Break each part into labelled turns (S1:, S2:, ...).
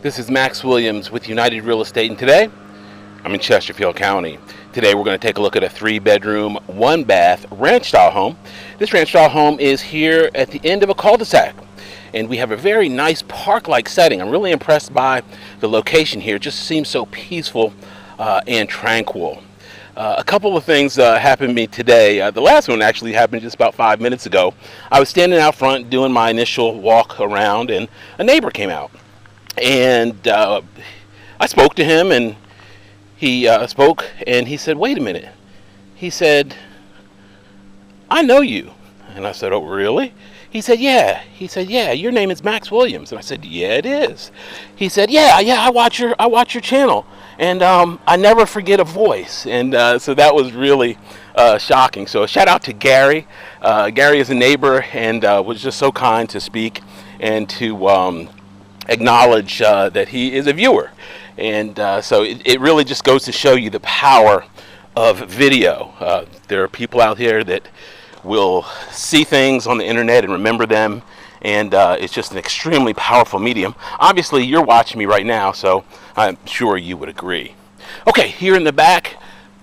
S1: This is Max Williams with United Real Estate, and today I'm in Chesterfield County. Today we're going to take a look at a 3-bedroom, 1-bath ranch-style home. This ranch-style home is here at the end of a cul-de-sac, and we have a very nice park-like setting. I'm really impressed by the location here. It just seems so peaceful and tranquil. A couple of things happened to me today. The last one actually happened just about 5 minutes ago. I was standing out front doing my initial walk around, and a neighbor came out. And I spoke to him, and he spoke, and he said, "Wait a minute." He said, "I know you." And I said, "Oh, really?" He said, "Yeah." He said, "Yeah, your name is Max Williams." And I said, "Yeah, it is." He said, "Yeah, I watch your channel, and I never forget a voice." And so that was really shocking. So shout out to Gary. Gary is a neighbor and was just so kind to speak and to acknowledge that he is a viewer. And so it really just goes to show you the power of video. There are people out here that will see things on the internet and remember them, and it's just an extremely powerful medium. Obviously you're watching me right now, so I'm sure you would agree. Okay, here in the back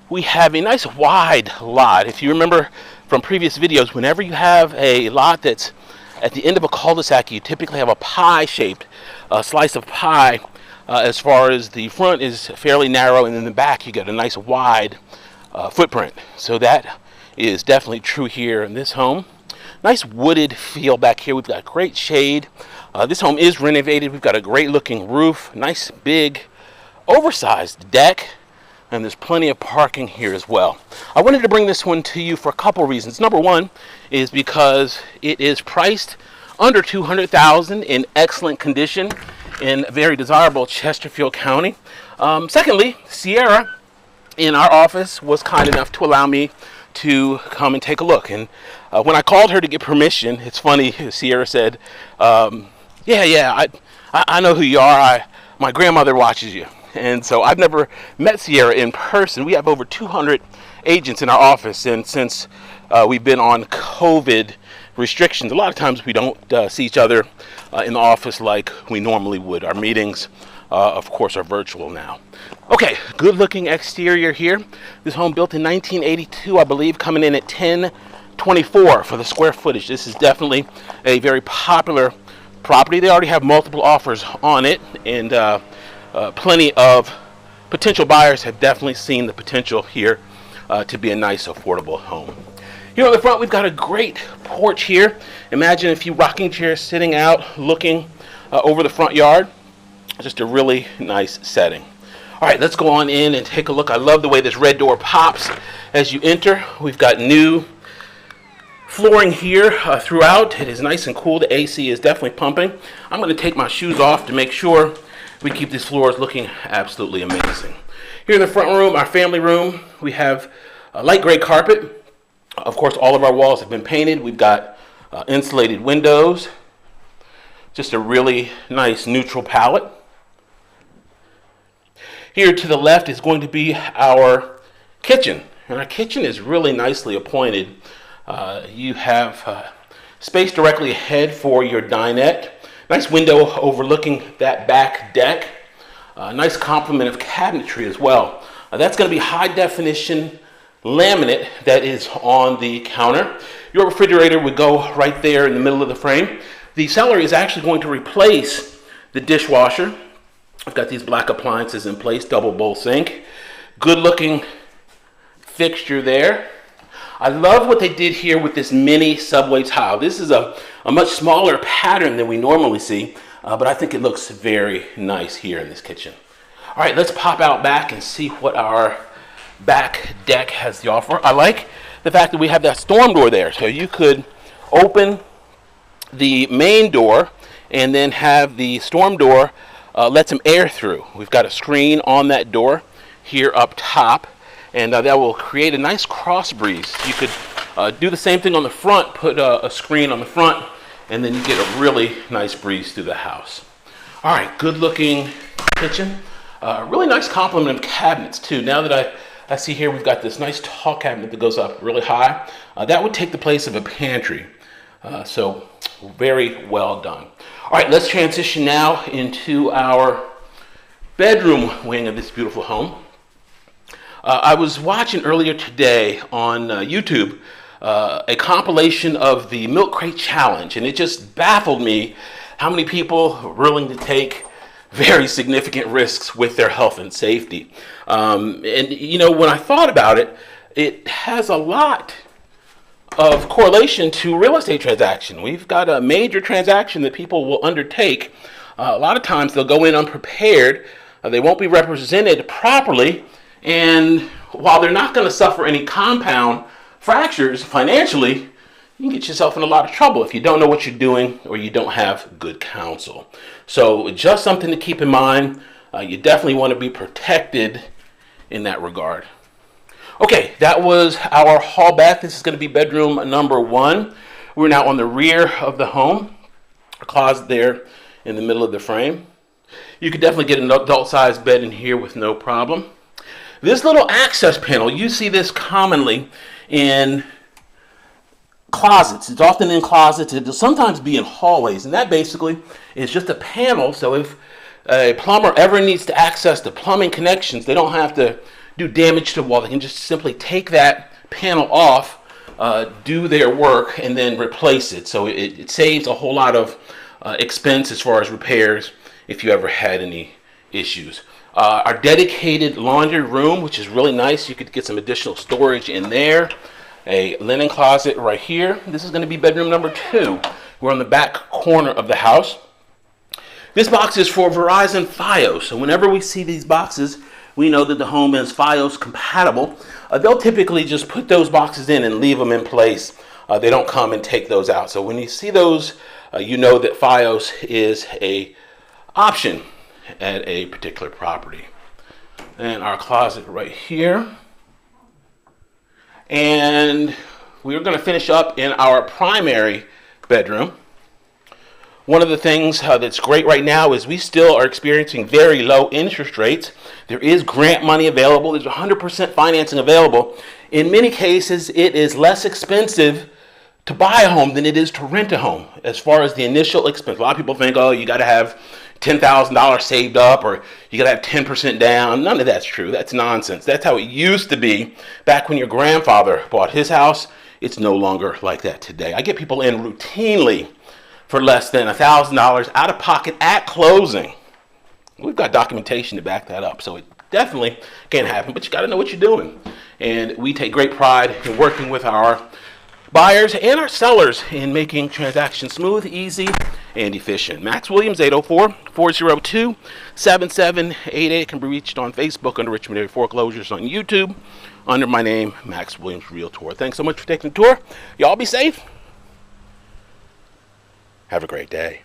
S1: we have a nice wide lot. If you remember from previous videos, whenever you have a lot that's at the end of a cul-de-sac, you typically have a pie-shaped slice of pie. As far as the front is fairly narrow, and in the back you get a nice wide footprint. So that is definitely true here in this home. Nice wooded feel back here. We've got great shade. This home is renovated. We've got a great looking roof, nice big oversized deck, and there's plenty of parking here as well. I wanted to bring this one to you for a couple reasons. Number one is because it is priced under $200,000 in excellent condition in very desirable Chesterfield County. Secondly, Sierra in our office was kind enough to allow me to come and take a look. And when I called her to get permission, it's funny, Sierra said, I know who you are. My grandmother watches you. And so I've never met Sierra in person. We have over 200 agents in our office, and since we've been on COVID restrictions, a lot of times we don't see each other in the office like we normally would. Our meetings, of course, are virtual now. Okay, good looking exterior here. This home built in 1982, I believe, coming in at $1,024 for the square footage. This is definitely a very popular property. They already have multiple offers on it, and plenty of potential buyers have definitely seen the potential here to be a nice, affordable home. Here on the front, we've got a great porch here. Imagine a few rocking chairs sitting out, looking over the front yard. Just a really nice setting. All right, let's go on in and take a look. I love the way this red door pops as you enter. We've got new flooring here throughout. It is nice and cool. The AC is definitely pumping. I'm going to take my shoes off to make sure we keep these floors looking absolutely amazing. Here in the front room, our family room, we have a light gray carpet. Of course, all of our walls have been painted. We've got insulated windows. Just a really nice neutral palette. Here to the left is going to be our kitchen. And our kitchen is really nicely appointed. You have space directly ahead for your dinette. Nice window overlooking that back deck. Nice complement of cabinetry as well. That's going to be high definition laminate that is on the counter. Your refrigerator would go right there in the middle of the frame. The seller is actually going to replace the dishwasher. I've got these black appliances in place, double bowl sink. Good looking fixture there. I love what they did here with this mini subway tile. This is a much smaller pattern than we normally see, but I think it looks very nice here in this kitchen. All right, let's pop out back and see what our back deck has to offer. I like the fact that we have that storm door there, so you could open the main door and then have the storm door let some air through. We've got a screen on that door here up top, and that will create a nice cross breeze. You could do the same thing on the front, put a screen on the front, and then you get a really nice breeze through the house. All right, good looking kitchen. Really nice complement of cabinets too. Now that I see here, we've got this nice tall cabinet that goes up really high. That would take the place of a pantry. So Very well done. All right, let's transition now into our bedroom wing of this beautiful home. I was watching earlier today on YouTube a compilation of the Milk Crate Challenge, and it just baffled me how many people are willing to take very significant risks with their health and safety. And you know, when I thought about it, it has a lot of correlation to real estate transaction. We've got a major transaction that people will undertake. A lot of times they'll go in unprepared. They won't be represented properly. And while they're not going to suffer any compound fractures financially, you can get yourself in a lot of trouble if you don't know what you're doing or you don't have good counsel. So just something to keep in mind. You definitely want to be protected in that regard. Okay, that was our hall bath. This is going to be bedroom number 1. We're now on the rear of the home. A closet there in the middle of the frame. You could definitely get an adult-sized bed in here with no problem. This little access panel, you see this commonly in closets. It's often in closets. It'll sometimes be in hallways, and that basically is just a panel. So if a plumber ever needs to access the plumbing connections, they don't have to do damage to the wall. They can just simply take that panel off, do their work, and then replace it. So it saves a whole lot of expense as far as repairs if you ever had any issues. Our dedicated laundry room, which is really nice. You could get some additional storage in there. A linen closet right here. This is going to be bedroom number 2. We're on the back corner of the house. This box is for Verizon Fios. So whenever we see these boxes, we know that the home is Fios compatible. They'll typically just put those boxes in and leave them in place. They don't come and take those out. So when you see those, you know that Fios is an option at a particular property. And our closet right here. And we're going to finish up in our primary bedroom. One of the things that's great right now is we still are experiencing very low interest rates. There is grant money available. There's 100% financing available. In many cases, it is less expensive to buy a home than it is to rent a home as far as the initial expense. A lot of people think, oh, you got to have $10,000 saved up or you got to have 10% down. None of that's true. That's nonsense. That's how it used to be back when your grandfather bought his house. It's no longer like that today. I get people in routinely for less than $1,000 out of pocket at closing. We've got documentation to back that up. So it definitely can happen, but you got to know what you're doing. And we take great pride in working with our buyers and our sellers in making transactions smooth, easy, and efficient. Max Williams, 804-402-7788. Can be reached on Facebook under Richmond Area Foreclosures, on YouTube under my name, Max Williams Realtor. Thanks so much for taking the tour. Y'all be safe. Have a great day.